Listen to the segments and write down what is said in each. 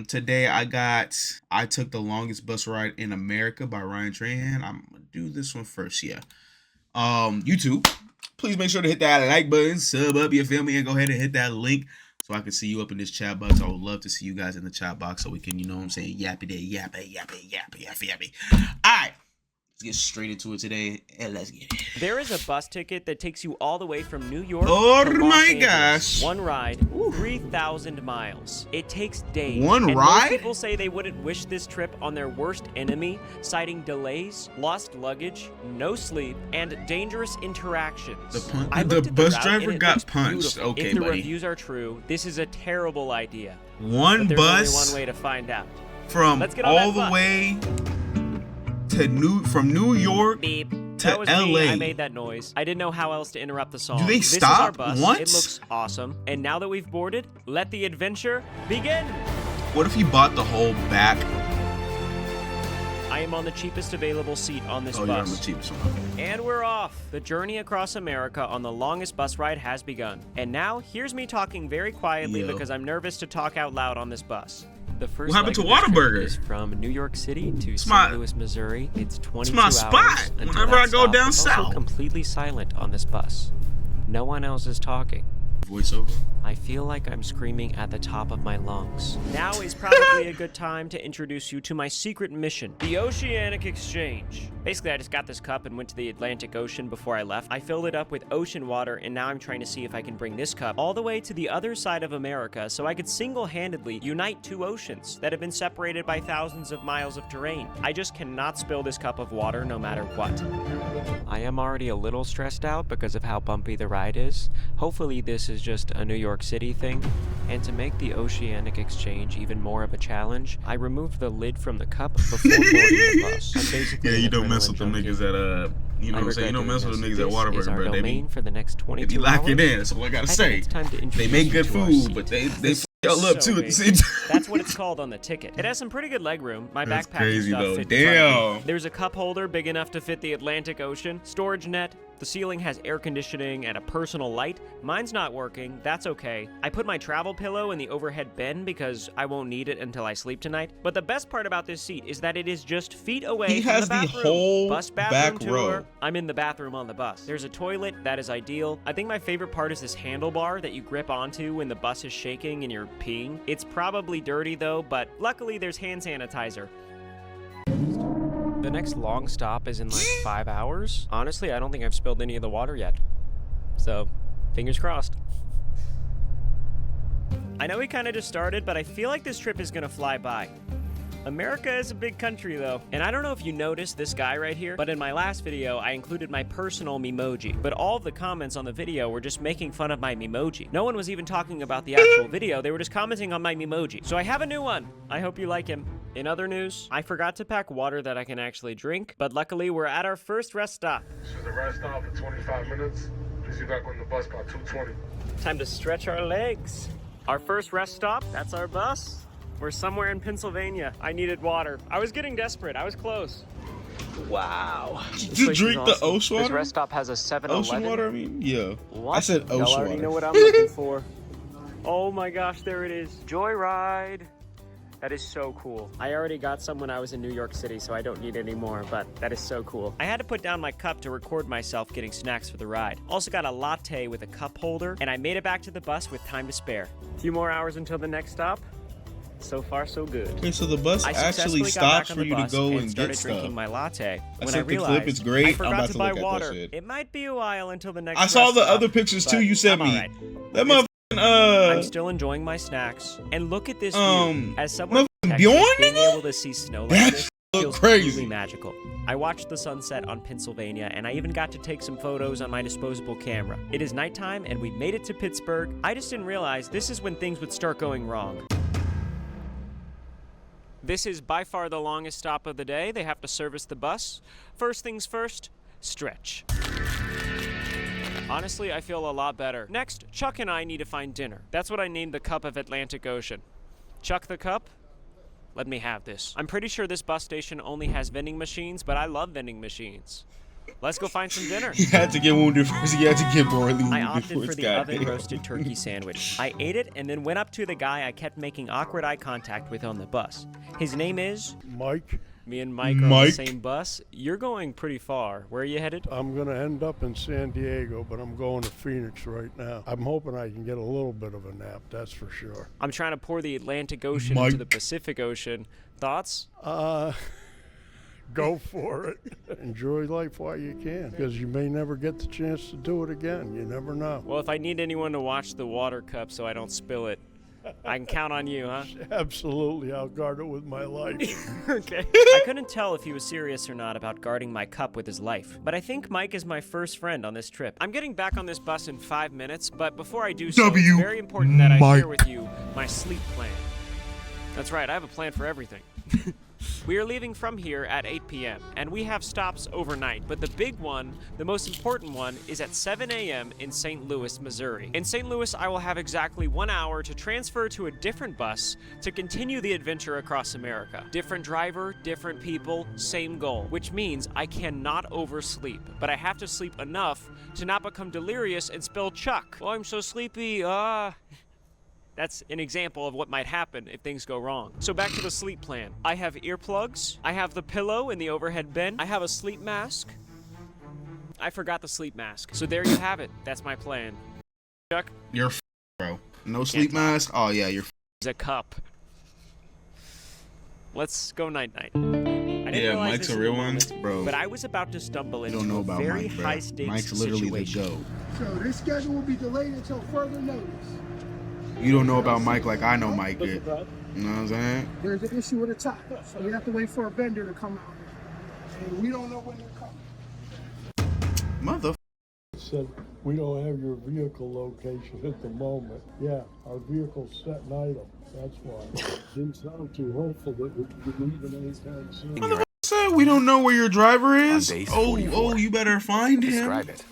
Today I took the longest bus ride in America by Ryan Trahan. I'm gonna do this one first, yeah. YouTube, please make sure to hit that like button, sub up, you feel me, and go ahead and hit that link so I can see you up in this chat box. I would love to see you guys in the chat box so we can, you know what I'm saying, yappy day, yappy. Alright. Let's get straight into it today, and let's get it. There is a bus ticket that takes you all the way from New York oh to Los my Angeles. gosh. One ride, 3,000 miles. It takes days. One and ride? Most people say they wouldn't wish this trip on their worst enemy, citing delays, lost luggage, no sleep, and dangerous interactions. The bus driver got punched. Beautiful. Okay, if the buddy. reviews are true, this is a terrible idea. One but bus. There's only one way to find out. From all the way to New York Beep. to That was LA. me. I made that noise. I didn't know how else to interrupt the song. Do they This stop is our bus. once? It looks awesome. And now that we've boarded, let the adventure begin. What if he bought the whole back? I am on the cheapest available seat on this Oh, you're on bus. the cheapest one. And we're off. The journey across America on the longest bus ride has begun. And now, here's me talking very quietly Yo. because I'm nervous to talk out loud on this bus. The first What happened leg to of this trip Whataburger? is from New York City to my- St. Louis, Missouri. It's 22 my hours spot until whenever that I go stop. down It's also south. completely silent on this bus. No one else is talking. Voiceover. I feel like I'm screaming at the top of my lungs. Now is probably a good time to introduce you to my secret mission, the Oceanic Exchange. Basically, I just got this cup and went to the Atlantic Ocean before I left. I filled it up with ocean water, and now I'm trying to see if I can bring this cup all the way to the other side of America so I could single-handedly unite two oceans that have been separated by thousands of miles of terrain. I just cannot spill this cup of water no matter what. I am already a little stressed out because of how bumpy the ride is. Hopefully this is just a New York City thing. And to make the Oceanic Exchange even more of a challenge, I removed the lid from the cup before boarding the bus. I'm basically Yeah, you an don't mess with adrenaline them junkie. niggas at you know what I'm saying? You don't mess with them niggas at Whataburger, This is our bro. They domain be, for the next they 22 be locking hours. in. That's all I gotta I say. think it's time to They introduce make you good to our food, seat. but they This y'all is up so too at the big. same time. That's what it's called on the ticket. It has some pretty good leg room. My That's backpack crazy, and stuff though. fit in front of me. Damn. There's a cup holder big enough to fit the Atlantic Ocean, storage net. The ceiling has air conditioning and a personal light. Mine's not working. That's okay. I put my travel pillow in the overhead bin because I won't need it until I sleep tonight. But the best part about this seat is that it is just feet away He from has the the bathroom. whole Bus bathroom back tour. row. I'm in the bathroom on the bus. There's a toilet. That is ideal. I think my favorite part is this handlebar that you grip onto when the bus is shaking and you're peeing. It's probably dirty though, but luckily there's hand sanitizer. The next long stop is in like 5 hours. Honestly, I don't think I've spilled any of the water yet. So, fingers crossed. I know we kind of just started, but I feel like this trip is gonna fly by. America is a big country though, and I don't know if you noticed this guy right here, but in my last video, I included my personal Memoji, but all of the comments on the video were just making fun of my Memoji. No one was even talking about the actual video, they were just commenting on my Memoji. So I have a new one. I hope you like him. In other news, I forgot to pack water that I can actually drink, but luckily we're at our first rest stop. This is the rest stop for 25 minutes. Please be back on the bus by 2:20. Time to stretch our legs. Our first rest stop, that's our bus. We're somewhere in Pennsylvania. I needed water. I was getting desperate. I was close. Wow. Did you drink the ocean This water? rest stop has a 7-Eleven. Ocean water, I mean? Yeah. What? I said Y'all ocean already water. know what I'm looking for. Oh my gosh, there it is. Joyride. That is so cool. I already got some when I was in New York City, so I don't need any more, but that is so cool. I had to put down my cup to record myself getting snacks for the ride. Also got a latte with a cup holder, and I made it back to the bus with time to spare. A few more hours until the next stop. So far, so good. Okay, so the bus I actually successfully got back stops on for the you to bus go and and started get drinking stuff. my latte. When I sent the clip, realized it's great. I I'm forgot about to to buy look at that water. shit. It might be a while until the next I saw rest the stop, other pictures too but you sent I'm me. alright. That I'm motherfucking still enjoying my snacks. And look at this view. As someone motherfucking from Texas, Bjorn, being nigga? able to see snow like That this shit look feels crazy. truly magical. I watched the sunset on Pennsylvania, and I even got to take some photos on my disposable camera. It is nighttime, and we made it to Pittsburgh. I just didn't realize this is when things would start going wrong. This is by far the longest stop of the day. They have to service the bus. First things first, stretch. Honestly, I feel a lot better. Next, Chuck and I need to find dinner. That's what I named the cup of Atlantic Ocean. Chuck the cup? Let me have this. I'm pretty sure this bus station only has vending machines, but I love vending machines. Let's go find some dinner. He had to get wounded first. He had to get morally I wounded opted for first. the oven-roasted turkey sandwich. I ate it and then went up to the guy I kept making awkward eye contact with on the bus. His name is... Mike, Me and Mike are on the same bus. You're going pretty far. Where are you headed? I'm going to end up in San Diego, but I'm going to Phoenix right now. I'm hoping I can get a little bit of a nap, that's for sure. I'm trying to pour the Atlantic Ocean into the Pacific Ocean. Thoughts? Go for it. Enjoy life while you can, because you may never get the chance to do it again. You never know. Well, if I need anyone to watch the water cup so I don't spill it, I can count on you, huh? Absolutely, I'll guard it with my life. Okay. I couldn't tell if he was serious or not about guarding my cup with his life, but I think Mike is my first friend on this trip. I'm getting back on this bus in 5 minutes, but before I do so, it's very important that I share with you my sleep plan. That's right, I have a plan for everything. We are leaving from here at 8 p.m., and we have stops overnight, but the big one, the most important one, is at 7 a.m. in St. Louis, Missouri. In St. Louis, I will have exactly 1 hour to transfer to a different bus to continue the adventure across America. Different driver, different people, same goal, which means I cannot oversleep, but I have to sleep enough to not become delirious and spill Chuck. Oh, I'm so sleepy, That's an example of what might happen if things go wrong. So back to the sleep plan. I have earplugs. I have the pillow in the overhead bin. I have a sleep mask. I forgot the sleep mask. So there you have it. That's my plan. Chuck? You're bro. No sleep mask? Oh, yeah, you're It's a cup. Let's go night-night. Yeah, Mike's a real one, bro. But I was about to stumble into don't know a about very Mike, bro. high-stakes Mike's literally situation. the GOAT. So this schedule will be delayed until further notice. You don't know about Mike like I know Mike did. You know what I'm saying? There's an issue with the top, so we have to wait for a vendor to come out. And we don't know when they're coming. Mother. Said, we don't have your vehicle location at the moment. Yeah, our vehicle's set and idle. That's why. Didn't sound too hopeful that we'd be leaving anytime soon. Said we don't know where your driver is. On base Oh, 44. you better find him. Describe it.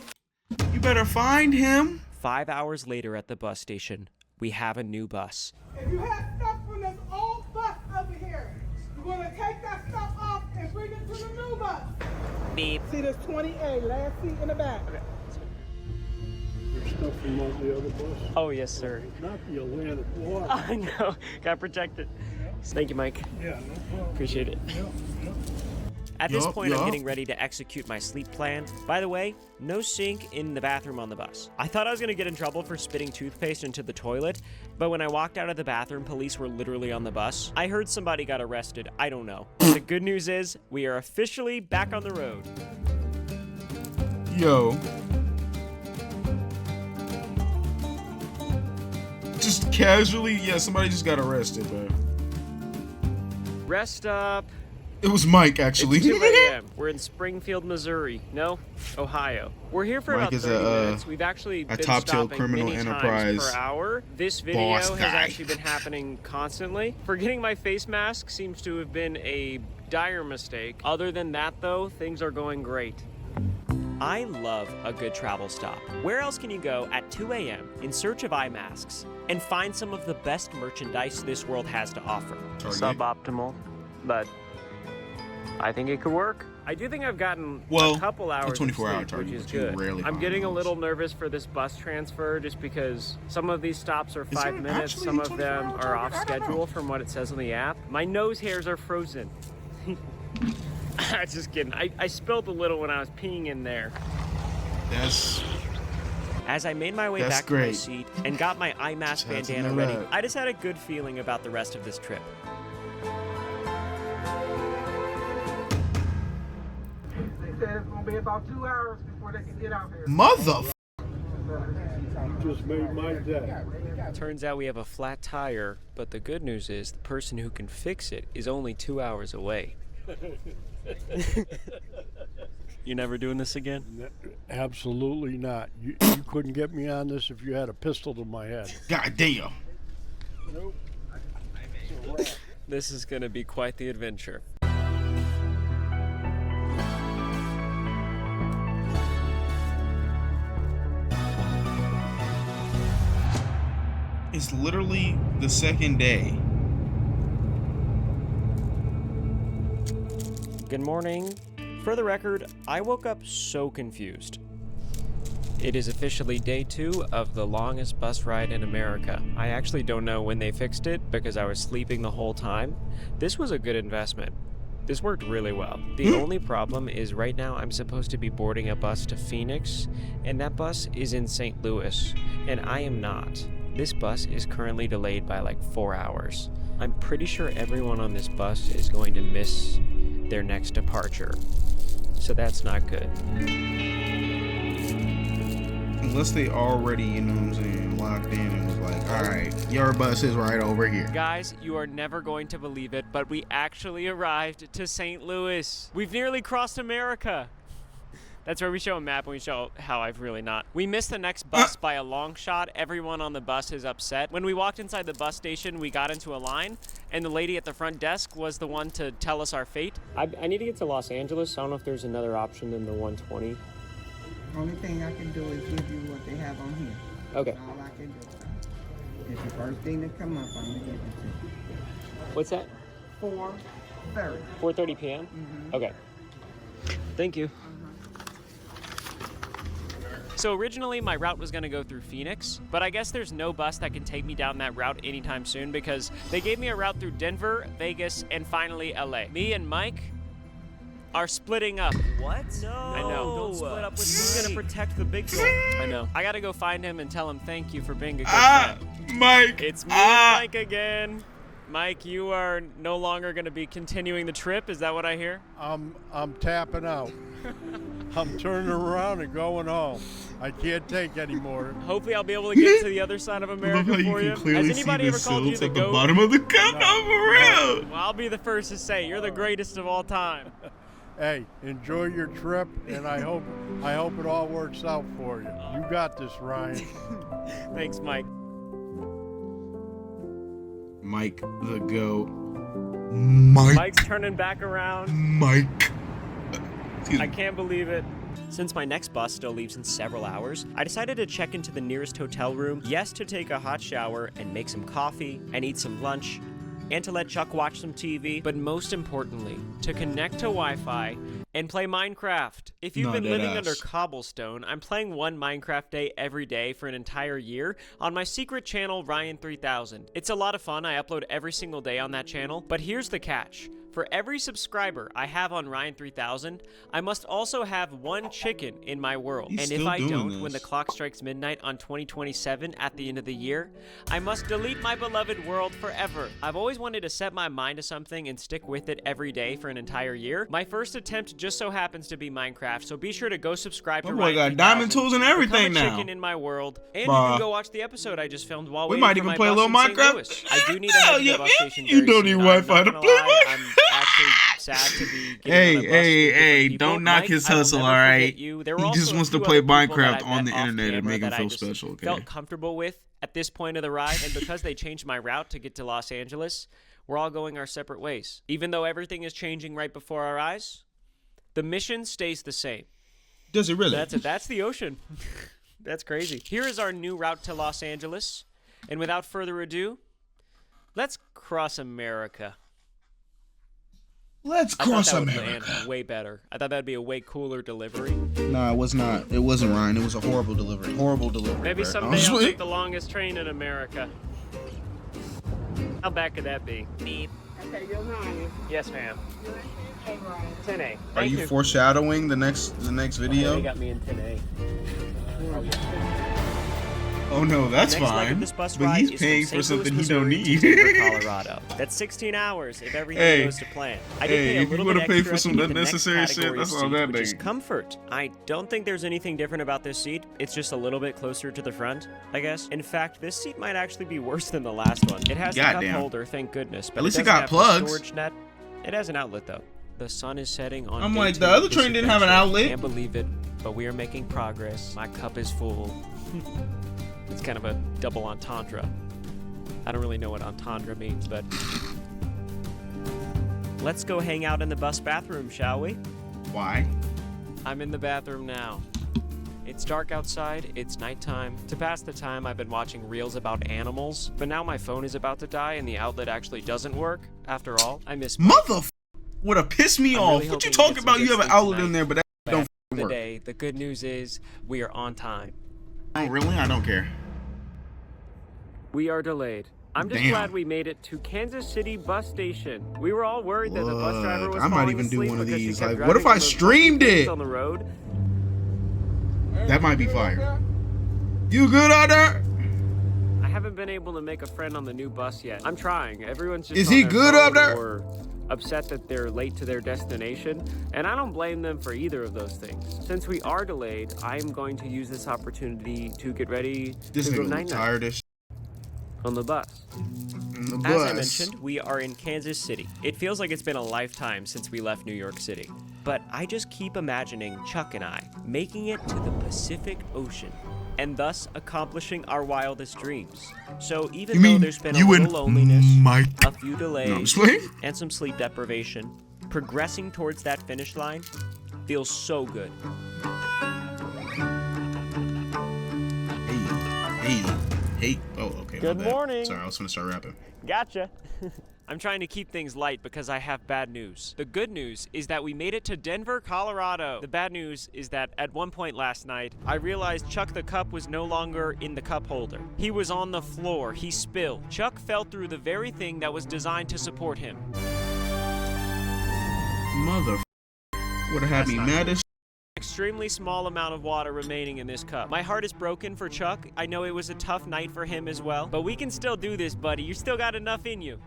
You better find him. 5 hours later at the bus station, we have a new bus. If you have stuff from this old bus over here, you're gonna take that stuff off and bring it to the new bus. Beep. See this 20A, last seat in the back. There's stuff from on the other bus. Oh, yes, sir. Not the Atlantic water. I know. Got protected. Thank you, Mike. Yeah, no problem. Appreciate it. Yeah. At this Yup, point, I'm yup. getting ready to execute my sleep plan. By the way, no sink in the bathroom on the bus. I thought I was going to get in trouble for spitting toothpaste into the toilet, but when I walked out of the bathroom, police were literally on the bus. I heard somebody got arrested. I don't know. The good news is, we are officially back on the road. Yo. Just casually, yeah, somebody just got arrested, bro. Rest up. It was Mike, actually. It's 2 a.m. We're in Springfield, Missouri. No, Ohio. We're here for Mike about is 30 a, minutes. We've actually been top-tail stopping criminal many enterprise times per hour. This video boss has guy. actually been happening constantly. Forgetting my face mask seems to have been a dire mistake. Other than that, though, things are going great. I love a good travel stop. Where else can you go at 2 a.m. in search of eye masks and find some of the best merchandise this world has to offer? Target. Suboptimal, but I think it could work. I do think I've gotten Well, a couple a hours of 24-hour sleep, target, which is but you good. rarely I'm find getting a those. little nervous for this bus transfer just because some of these stops are 5 there minutes, actually some a of them 24-hour are target? off I don't know. schedule from what it says on the app. My nose hairs are frozen. Just kidding. I spilled a little when I was peeing in there. That's As I made my way That's back to my great. seat and got my eye mask Just had to bandana know ready, that. I just had a good feeling about the rest of this trip. They said it's gonna be about 2 hours before they can get out here. mother. You just made my day. Turns out we have a flat tire, but the good news is the person who can fix it is only 2 hours away. You never doing this again? Absolutely not. You couldn't get me on this if you had a pistol to my head. God damn. Nope. This is gonna be quite the adventure. It's literally the second day. Good morning. For the record, I woke up so confused. It is officially day 2 of the longest bus ride in America. I actually don't know when they fixed it because I was sleeping the whole time. This was a good investment. This worked really well. The only problem is right now I'm supposed to be boarding a bus to Phoenix, and that bus is in St. Louis, and I am not. This bus is currently delayed by like 4 hours. I'm pretty sure everyone on this bus is going to miss their next departure, so that's not good. Unless they already, you know what I'm saying, locked in and was like, all right, your bus is right over here. Guys, you are never going to believe it, but we actually arrived to St. Louis. We've nearly crossed America. That's where we show a map and we show how I've really not. We missed the next bus by a long shot. Everyone on the bus is upset. When we walked inside the bus station, we got into a line, and the lady at the front desk was the one to tell us our fate. I need to get to Los Angeles. I don't know if there's another option than the 120. Only thing I can do is give you what they have on here. Okay. That's all I can do. It's the first thing that come up, I'm gonna give it to you. What's that? 4:30. 4:30 p.m.? Okay. Thank you. So originally my route was gonna go through Phoenix, but I guess there's no bus that can take me down that route anytime soon because they gave me a route through Denver, Vegas, and finally LA. Me and Mike are splitting up. What? No. I know. Don't split up with Who's me. gonna protect the big boy? I know. I gotta go find him and tell him thank you for being a good friend. Mike. It's me and Mike again. Mike, you are no longer gonna be continuing the trip, is that what I hear? I'm tapping out. I'm turning around and going home. I can't take anymore. Hopefully I'll be able to get to the other side of America for you. Has anybody ever called you the GOAT? bottom of the cup. No, for real. Well, I'll be the first to say you're the greatest of all time. Hey, enjoy your trip, and I hope it all works out for you. You got this, Ryan. Thanks, Mike. Mike the GOAT. Mike. Mike's turning back around. Mike. Excuse I me. can't believe it. Since my next bus still leaves in several hours, I decided to check into the nearest hotel room, yes, to take a hot shower and make some coffee and eat some lunch, and to let Chuck watch some TV, but most importantly, to connect to Wi-Fi and play Minecraft. If you've been living under cobblestone, I'm playing one Minecraft day every day for an entire year on my secret channel, Ryan3000. It's a lot of fun. I upload every single day on that channel, but here's the catch. For every subscriber I have on Ryan3000, I must also have one chicken in my world. He's and if still I doing don't, this. when the clock strikes midnight on 2027 at the end of the year, I must delete my beloved world forever. I've always wanted to set my mind to something and stick with it every day for an entire year. My first attempt just so happens to be Minecraft, so be sure to go subscribe to Oh boy, got Ryan3000, diamond tools and everything become a now. chicken in my world, and Bruh. you can go watch the episode I just filmed while We waiting might for even my play a bus little in St. Minecraft. Louis. I do need to head Hell to yeah, the bus man. station You very don't soon. need I'm Wi-Fi not to gonna play lie, Minecraft. I'm actually sad to be getting on a bus with different people. don't knock Mike, his I will hustle, never all right? forget you. There He were just also a wants to few play other people that Minecraft I on met the internet and off-camera make him that I feel just special, okay? felt comfortable with at this point of the ride, and because they changed my route to get to Los Angeles, we're all going our separate ways. Even though everything is changing right before our eyes, the mission stays the same. Does it really? That's it. That's the ocean. That's crazy. Here is our new route to Los Angeles, and without further ado, let's cross America. Let's I thought cross that would America. land way better. I thought that'd be a way cooler delivery. Nah, it was not. It wasn't Ryan. It was a horrible delivery. Horrible delivery. Maybe bro. someday I'll Honestly. take the longest train in America. How bad could that be? Beep. Okay, you're Ryan. Yes, ma'am. Hey, Ryan. 10A. Are Thank you foreshadowing the next They video? got me in 10A. Oh no, that's Next leg fine. of this bus But ride he's is paying from for St. something Louis, he don't Missouri to need. Denver, Colorado. That's 16 hours if everything Hey. goes to plan. I did Hey, pay a if you little wanna bit pay extra for some to get the next unnecessary shit, category that's of all seat, that which is big. comfort. I don't think there's anything different about this seat. It's just a little bit closer to the front, I guess. In fact, this seat might actually be worse than the last one. It has a cup Goddamn. holder, thank goodness. But At least it doesn't got have the plugs. storage net. It has an outlet though. The sun is setting on I'm day like, 2 the of other this train didn't have an adventure. outlet. Can't believe it, but we are making progress. My cup is full. It's kind of a double entendre. I don't really know what entendre means, but let's go hang out in the bus bathroom, shall we? Why? I'm in the bathroom now. It's dark outside, it's nighttime. To pass the time, I've been watching reels about animals, but now my phone is about to die and the outlet actually doesn't work. After all, I miss Mother. would have pissed me I'm off. really What you hoping talking get some about? good You have an sleep outlet in tonight. there, but that But don't at the end of work. the day, the good news is we are on time. Oh, really? I don't care. We are delayed. I'm just Damn. glad we made it to Kansas City bus station. We were all worried that the bus driver was I might falling even do asleep one of because she these. kept Like, what driving if I on those streamed bumpy things it? on the road? That might be fire. You good out there? I haven't been able to make a friend on the new bus yet. I'm trying. Everyone's just Is on he their good phone up there? or upset that they're late to their destination, and I don't blame them for either of those things. Since we are delayed, I'm going to use this opportunity to get ready This to go nigga look night-night tired as on the bus. in the As I bus. mentioned, we are in Kansas City. It feels like it's been a lifetime since we left New York City. But I just keep imagining Chuck and I making it to the Pacific Ocean and thus accomplishing our wildest dreams. So even You though mean there's been a you little and loneliness, Mike? a few delays, No, I'm just playing. and some sleep deprivation, progressing towards that finish line feels so good. Hey. Oh, okay. Good my bad. morning. Sorry, I was gonna start rapping. Gotcha. I'm trying to keep things light because I have bad news. The good news is that we made it to Denver, Colorado. The bad news is that at one point last night, I realized Chuck the Cup was no longer in the cup holder. He was on the floor. He spilled. Chuck fell through the very thing that was designed to support him. Mother would have had That's me not mad as Extremely small amount of water remaining in this cup. My heart is broken for Chuck. I know it was a tough night for him as well, but we can still do this, buddy. You still got enough in you.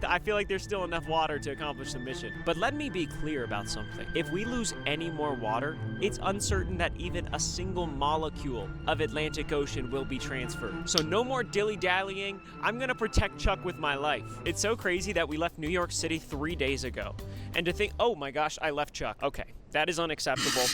I feel like there's still enough water to accomplish the mission. But let me be clear about something. If we lose any more water, it's uncertain that even a single molecule of Atlantic Ocean will be transferred. So no more dilly-dallying. I'm gonna protect Chuck with my life. It's so crazy that we left New York City 3 days ago. And to think, oh my gosh, I left Chuck. Okay, that is unacceptable.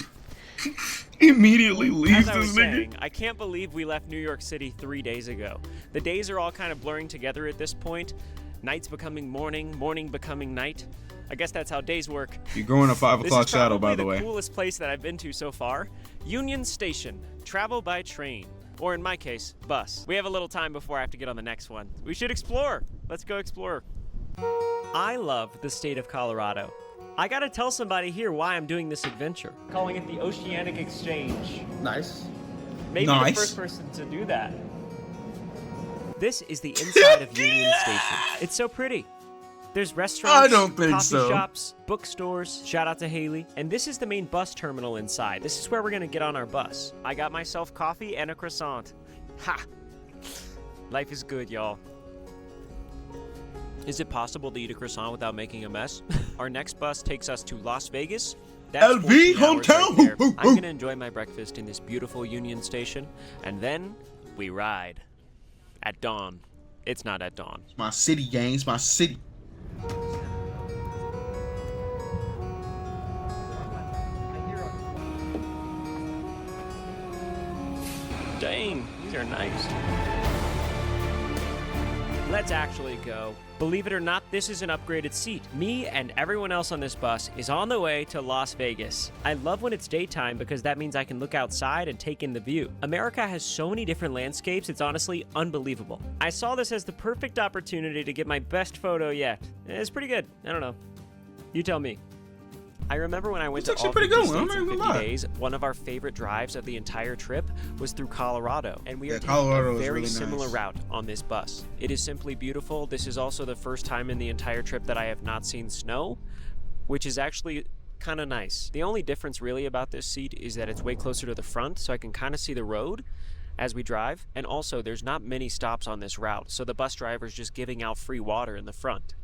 immediately leaves As I was this nigga. saying, I can't believe we left New York City 3 days ago. The days are all kind of blurring together at this point. Night's becoming morning, morning becoming night. I guess that's how days work. You're growing a 5 This o'clock is shadow, by probably the way. coolest place that I've been to so far. Union Station. Travel by train. Or in my case, bus. We have a little time before I have to get on the next one. We should explore. Let's go explore. I love the state of Colorado. I gotta tell somebody here why I'm doing this adventure. Calling it the Oceanic Exchange. Nice. Maybe Nice. the first person to do that. This is the inside of Union Station. It's so pretty. There's restaurants, I don't think coffee so. shops, bookstores. Shout out to Haley. And this is the main bus terminal inside. This is where we're gonna get on our bus. I got myself coffee and a croissant. Ha! Life is good, y'all. Is it possible to eat a croissant without making a mess? Our next bus takes us to Las Vegas. That's LV 14 hours hometown. right there. Hoo, hoo, I'm hoo. gonna enjoy my breakfast in this beautiful Union Station, and then we ride. At dawn. It's not at dawn. My city, gang. It's my city. Dang, these are nice. Let's actually go. Believe it or not, this is an upgraded seat. Me and everyone else on this bus is on the way to Las Vegas. I love when it's daytime because that means I can look outside and take in the view. America has so many different landscapes, it's honestly unbelievable. I saw this as the perfect opportunity to get my best photo yet. It's pretty good. I don't know. You tell me. I remember when I went It's to all actually 50 pretty good one. I'm states not in even 50 gonna lie. days, one of our favorite drives of the entire trip was through Colorado. And we are Yeah, taking Colorado a is very really similar nice. route on this bus. It is simply beautiful. This is also the first time in the entire trip that I have not seen snow, which is actually kind of nice. The only difference really about this seat is that it's way closer to the front, so I can kind of see the road as we drive. And also, there's not many stops on this route, so the bus driver's just giving out free water in the front.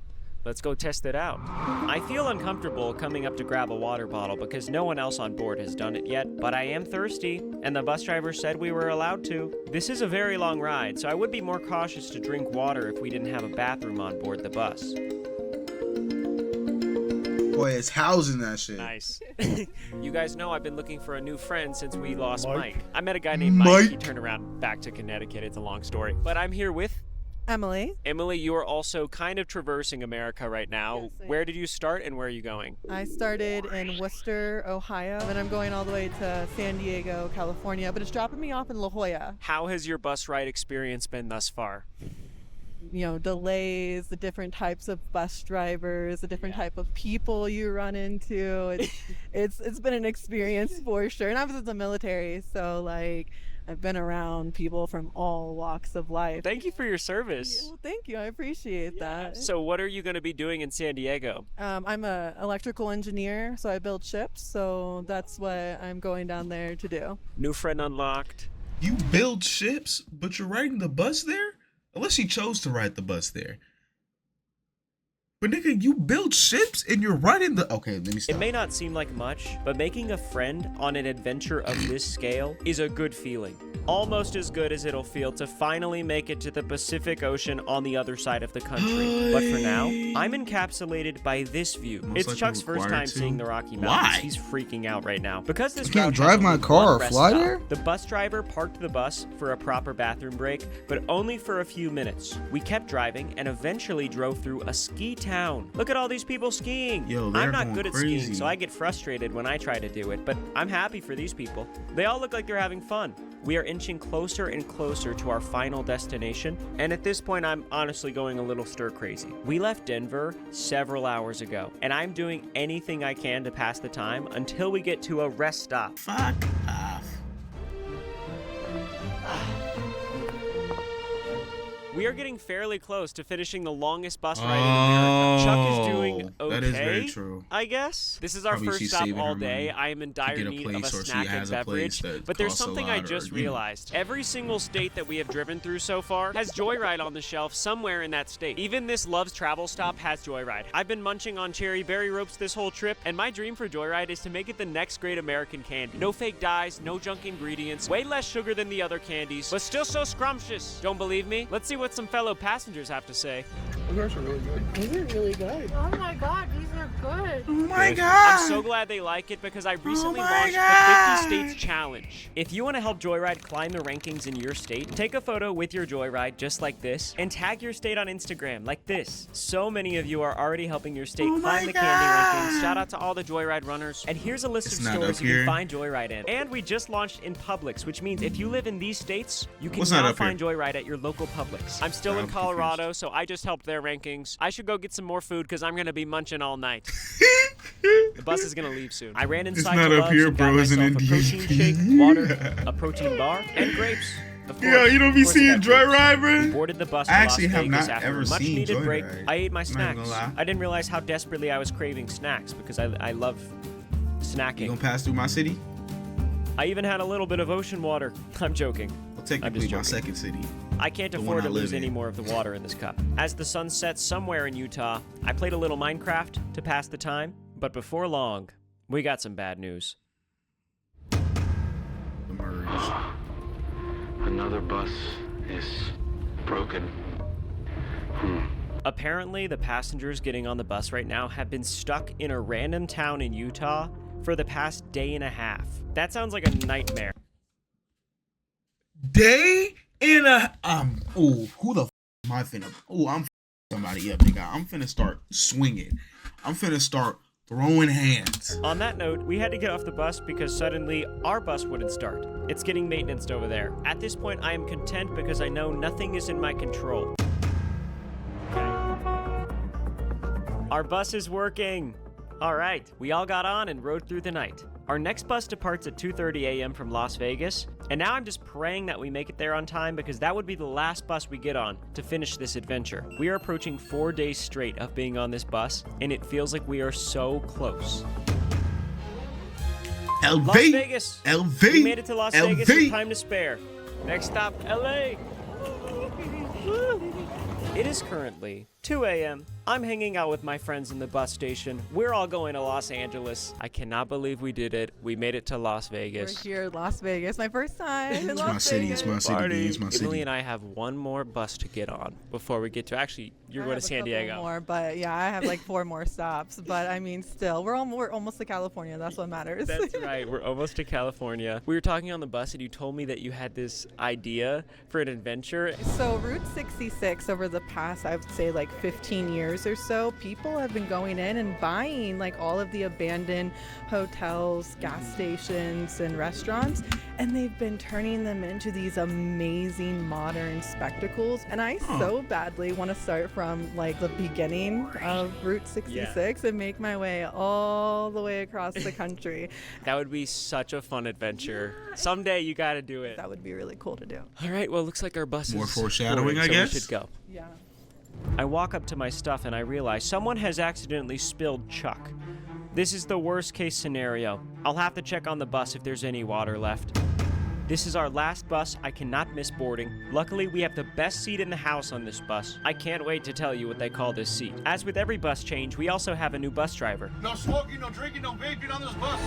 Let's go test it out. I feel uncomfortable coming up to grab a water bottle because no one else on board has done it yet, but I am thirsty, and the bus driver said we were allowed to. This is a very long ride, so I would be more cautious to drink water if we didn't have a bathroom on board the bus. Boy, it's housing that shit. Nice. You guys know I've been looking for a new friend since we lost Mike. Mike. I met a guy named Mike. He Mike. turned around back to Connecticut. It's a long story. But I'm here with Emily. Emily. You are also kind of traversing America right now. Yes, I Where am. did you start and where are you going? I started in Worcester, Ohio, and I'm going all the way to San Diego, California, but it's dropping me off in La Jolla. How has your bus ride experience been thus far? delays, the different types of bus drivers, the different type of people you run into. It's been an experience for sure. And I was in the military, so like I've been around people from all walks of life. Thank you for your service. Well, thank you. I appreciate that. So what are you going to be doing in San Diego? I'm an electrical engineer, so I build ships. So that's what I'm going down there to do. New friend unlocked. You build ships, but you're riding the bus there? Unless you chose to ride the bus there. But nigga, you build ships and you're riding the... Okay, let me stop. It may not seem like much, but making a friend on an adventure of this scale is a good feeling. Almost as good as it'll feel to finally make it to the Pacific Ocean on the other side of the country. But for now, I'm encapsulated by this view. Most It's likely Chuck's first required time to. seeing the Rocky Mountains. Why? He's freaking out right now. Because this I can't route drive has my only car one or rest fly stop, there? the bus driver parked the bus for a proper bathroom break, but only for a few minutes. We kept driving and eventually drove through a ski town. Look at all these people skiing. Yo, they're I'm not going good at crazy. skiing, so I get frustrated when I try to do it, but I'm happy for these people. They all look like they're having fun. We are inching closer and closer to our final destination, and at this point, I'm honestly going a little stir crazy. We left Denver several hours ago, and I'm doing anything I can to pass the time until we get to a rest stop. Fuck off. We are getting fairly close to finishing the longest bus ride in America. Chuck is doing okay, that is very true. I guess. This is our Probably first she's stop saving all her day. money I am in to dire get a need of a place, or she snack and has a place beverage. that But there's costs a something lot, I or, just you know. realized. Every single state that we have driven through so far has Joyride on the shelf somewhere in that state. Even this Love's Travel stop has Joyride. I've been munching on cherry berry ropes this whole trip, and my dream for Joyride is to make it the next great American candy. No fake dyes, no junk ingredients, way less sugar than the other candies, but still so scrumptious. Don't believe me? Let's see what some fellow passengers have to say. These are really good. These are really good. Oh my god, these are good. Oh my god. I'm so glad they like it because I recently my launched God. the 50 States Challenge. If you want to help Joyride climb the rankings in your state, take a photo with your Joyride just like this and tag your state on Instagram like this. So many of you are already helping your state climb the candy rankings. Shout out to all the Joyride runners. And here's a list It's of not stores up you here. can find Joyride in. And we just launched in Publix, which means if you live in these states, you can What's not now up here? find Joyride at your local Publix. I'm still in I'm Colorado, so I just helped their rankings. I should go get some more food because I'm going to be munching all night. The bus is gonna leave soon. I ran It's inside not to up Love's here, and got bro. It's an myself a protein Indian. shake, water, a protein bar, and grapes. Of course, Yo, you don't be of course I seeing got grapes. Joyride, We bro? boarded the bus I to actually Las have Vegas not after ever a much seen needed break. Joyride. I ate my I'm not snacks. gonna lie. I didn't realize how desperately I was craving snacks because I love You snacking. gonna pass through my city? I even had a little bit of ocean water. I'm joking. Well, technically my joking. second city. I can't The one afford I to lose live in. any more of the water in this cup. As the sun sets somewhere in Utah, I played a little Minecraft to pass the time, but before long, we got some bad news. The merge. Another bus is broken. Apparently, the passengers getting on the bus right now have been stuck in a random town in Utah for the past day and a half. That sounds like a nightmare. Day in a ooh, who the am I finna? Ooh, I'm somebody up, nigga. I'm finna start swinging. I'm finna start throwing hands. On that note, we had to get off the bus because suddenly our bus wouldn't start. It's getting maintenanced over there. At this point, I am content because I know nothing is in my control. Our bus is working. All right, we all got on and rode through the night. Our next bus departs at 2:30 a.m. from Las Vegas, and now I'm just praying that we make it there on time because that would be the last bus we get on to finish this adventure. We are approaching 4 days straight of being on this bus, and it feels like we are so close. LV. Las Vegas. LV. We made it to Las LV. Vegas with time to spare. Next stop, LA. It is currently 2 a.m. I'm hanging out with my friends in the bus station. We're all going to Los Angeles. I cannot believe we did it. We made it to Las Vegas. We're here in Las Vegas. My first time in It's Las my city. Vegas. It's my city. Party. It's my Emily city. and I have one more bus to get on before we get to actually. You're I going have to a San couple Diego. More, but yeah, I have like 4 more stops. But I mean, still, we're almost to California. That's what matters. That's right. We're almost to California. We were talking on the bus, and you told me that you had this idea for an adventure. So Route 66 over the past, I would say like 15 years or so, people have been going in and buying like all of the abandoned hotels, gas stations, and restaurants, and they've been turning them into these amazing modern spectacles. And I so badly want to start from like the beginning of Route 66 and make my way all the way across the country. That would be such a fun adventure. Someday you got to do it. That would be really cool to do. All right, well, looks like our bus More is foreshadowing, boarding, I so guess? we should go. Yeah. I walk up to my stuff and I realize someone has accidentally spilled Chuck. This is the worst case scenario. I'll have to check on the bus if there's any water left. This is our last bus. I cannot miss boarding. Luckily, we have the best seat in the house on this bus. I can't wait to tell you what they call this seat. As with every bus change, we also have a new bus driver. No smoking, no drinking, no vaping on this bus.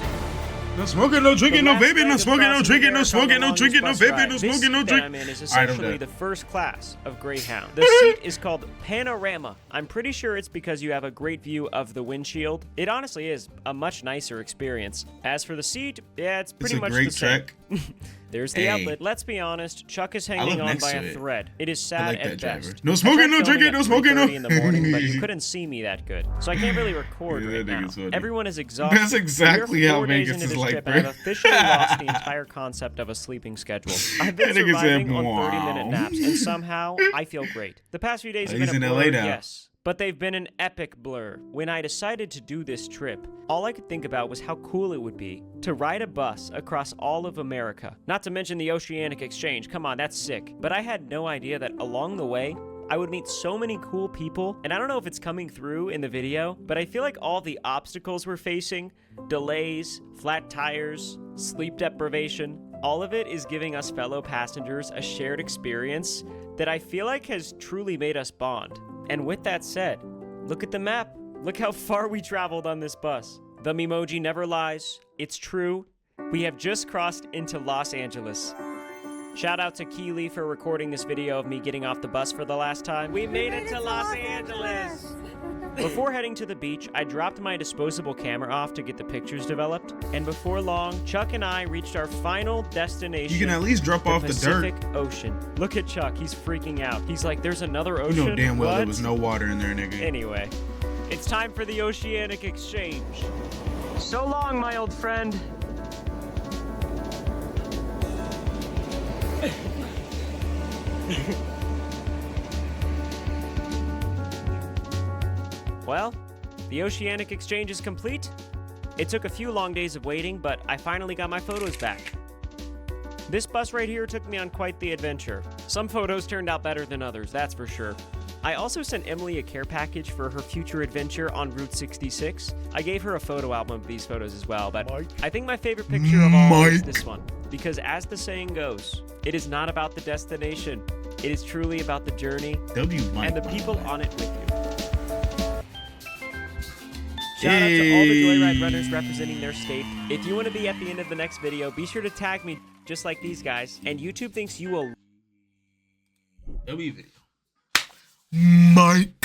No smoking, no drinking, no vaping, no smoking, no drinking, no smoking, no drinking, no vaping, no This smoking, no seat that I'm drinking. in is All right, I'm essentially done. the first class of Greyhound. The seat is called Panorama. I'm pretty sure it's because you have a great view of the windshield. It honestly is a much nicer experience. As for the seat, yeah, it's pretty It's a much great the same. trek. There's the Hey. outlet. Let's be honest, Chuck is live hanging on next by to a it. thread. It is I sad like at that driver. best. No I smoking, tried no filming drinking, at no smoking, no. 3:30 in the morning, but you couldn't see me that good, so I can't really record Yeah, right that now. nigga's funny. Everyone is exhausted. That's exactly We're how 4 days Vegas into is this like, trip, bro. and I've officially lost the entire concept of a sleeping schedule. I've been That nigga said, surviving on 30-minute "Wow." naps, and somehow I feel great. The past few days have He's been a in LA blur, now. yes. But they've been an epic blur. When I decided to do this trip, all I could think about was how cool it would be to ride a bus across all of America. Not to mention the Oceanic Exchange. Come on, that's sick. But I had no idea that along the way, I would meet so many cool people, and I don't know if it's coming through in the video, but I feel like all the obstacles we're facing, delays, flat tires, sleep deprivation, all of it is giving us fellow passengers a shared experience that I feel like has truly made us bond. And with that said, look at the map. Look how far we traveled on this bus. The Memoji never lies. It's true. We have just crossed into Los Angeles. Shout out to Keely for recording this video of me getting off the bus for the last time. We made it to Los Angeles! Before heading to the beach, I dropped my disposable camera off to get the pictures developed. And before long, Chuck and I reached our final destination. You can at least drop off the dirt. Pacific Ocean. Look at Chuck, he's freaking out. He's like, there's another ocean? You know damn well What? there was no water in there, nigga. Anyway, it's time for the Oceanic Exchange. So long, my old friend. Well, the Oceanic Exchange is complete. It took a few long days of waiting, but I finally got my photos back. This bus right here took me on quite the adventure. Some photos turned out better than others, that's for sure. I also sent Emily a care package for her future adventure on Route 66. I gave her a photo album of these photos as well, but Mike. I think my favorite picture of all is Mike. this one. Because as the saying goes, it is not about the destination. It is truly about the journey W and the Mike. people on it with you. Shout out to all the Joyride runners representing their state. If you want to be at the end of the next video, be sure to tag me just like these guys. And YouTube thinks you will W video. Mike.